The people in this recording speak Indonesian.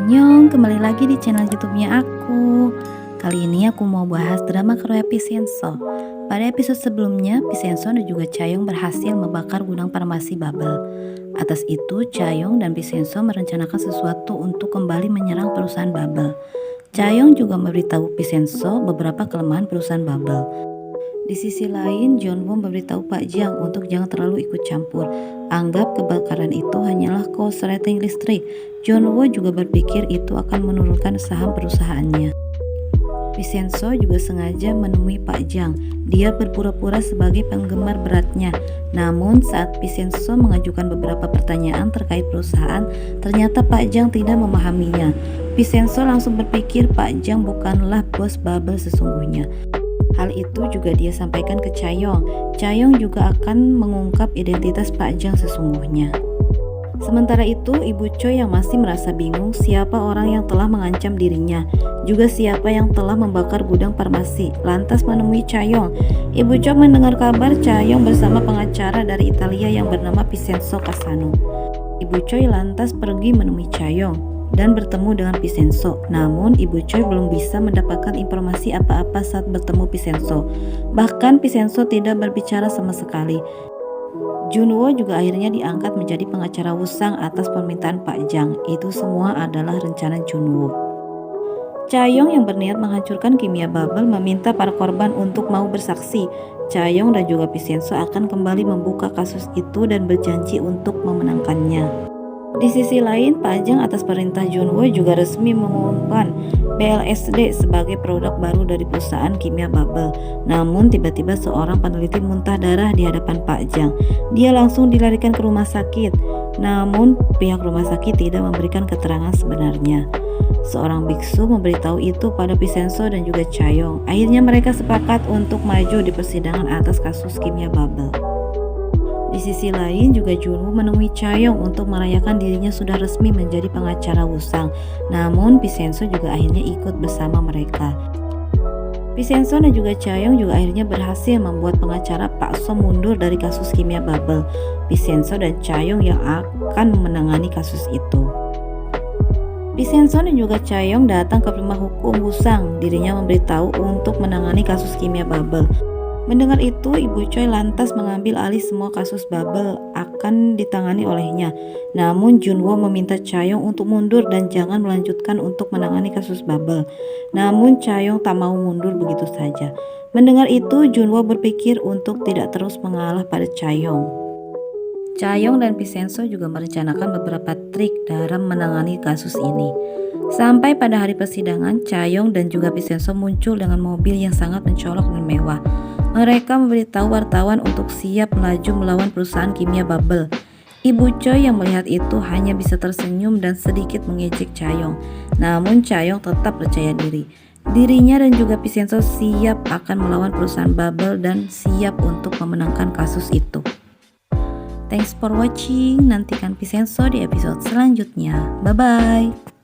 Annyeong, kembali lagi di channel YouTube-nya aku. Kali ini aku mau bahas drama Korea Vincenzo. Pada episode sebelumnya, Vincenzo dan juga Chaeyoung berhasil membakar gudang farmasi Bubble. Atas itu, Chaeyoung dan Vincenzo merencanakan sesuatu untuk kembali menyerang perusahaan Bubble. Chaeyoung juga memberitahu Vincenzo beberapa kelemahan perusahaan Bubble. Di sisi lain, Jeonwoo memberitahu Pak Jang untuk jangan terlalu ikut campur. Anggap kebakaran itu hanyalah korsleting listrik. Jeonwoo juga berpikir itu akan menurunkan saham perusahaannya. Vincenzo juga sengaja menemui Pak Jang. Dia berpura-pura sebagai penggemar beratnya. Namun saat Vincenzo mengajukan beberapa pertanyaan terkait perusahaan, ternyata Pak Jang tidak memahaminya. Vincenzo langsung berpikir Pak Jang bukanlah bos Bubble sesungguhnya. Hal itu juga dia sampaikan ke Chaeyoung. Chaeyoung juga akan mengungkap identitas Pak Jang sesungguhnya. Sementara itu, Ibu Choi yang masih merasa bingung siapa orang yang telah mengancam dirinya, juga siapa yang telah membakar gudang farmasi, lantas menemui Chaeyoung. Ibu Choi mendengar kabar Chaeyoung bersama pengacara dari Italia yang bernama Vincenzo Casano. Ibu Choi lantas pergi menemui Chaeyoung dan bertemu dengan Vincenzo. Namun Ibu Choi belum bisa mendapatkan informasi apa-apa saat bertemu Vincenzo. Bahkan Vincenzo tidak berbicara sama sekali. Jeonwoo juga akhirnya diangkat menjadi pengacara Woo-sang atas permintaan Pak Jang. Itu semua adalah rencana Jeonwoo. Chaeyoung yang berniat menghancurkan kimia Bubble meminta para korban untuk mau bersaksi. Chaeyoung dan juga Vincenzo akan kembali membuka kasus itu dan berjanji untuk memenangkannya. Di sisi lain, Pak Jang atas perintah Jeonwoo juga resmi mengumumkan BLSD sebagai produk baru dari perusahaan kimia Bubble. Namun tiba-tiba seorang peneliti muntah darah di hadapan Pak Jang. Dia langsung dilarikan ke rumah sakit. Namun pihak rumah sakit tidak memberikan keterangan sebenarnya. Seorang biksu memberitahu itu pada Vincenzo dan juga Chaeyoung. Akhirnya mereka sepakat untuk maju di persidangan atas kasus kimia Bubble. Di sisi lain juga Jeonwoo menemui Chaeyoung untuk merayakan dirinya sudah resmi menjadi pengacara Woo-sang. Namun Vincenzo juga akhirnya ikut bersama mereka. Vincenzo dan juga Chaeyoung juga akhirnya berhasil membuat pengacara Pak So mundur dari kasus kimia Bubble. Vincenzo dan Chaeyoung yang akan menangani kasus itu. Vincenzo dan juga Chaeyoung datang ke rumah hukum Woo-sang. Dirinya memberitahu untuk menangani kasus kimia Bubble. Mendengar itu, Ibu Choi lantas mengambil alih semua kasus Bubble akan ditangani olehnya. Namun Jeonwoo meminta Chaeyoung untuk mundur dan jangan melanjutkan untuk menangani kasus Bubble. Namun Chaeyoung tak mau mundur begitu saja. Mendengar itu, Jeonwoo berpikir untuk tidak terus mengalah pada Chaeyoung. Chaeyoung dan Vincenzo juga merencanakan beberapa trik dalam menangani kasus ini. Sampai pada hari persidangan, Chaeyoung dan juga Vincenzo muncul dengan mobil yang sangat mencolok dan mewah. Mereka memberitahu wartawan untuk siap melaju melawan perusahaan kimia Bubble. Ibu Choi yang melihat itu hanya bisa tersenyum dan sedikit mengejek Chaeyoung. Namun Chaeyoung tetap percaya diri. Dirinya dan juga Vincenzo siap akan melawan perusahaan Bubble dan siap untuk memenangkan kasus itu. Thanks for watching. Nantikan Vincenzo di episode selanjutnya. Bye bye.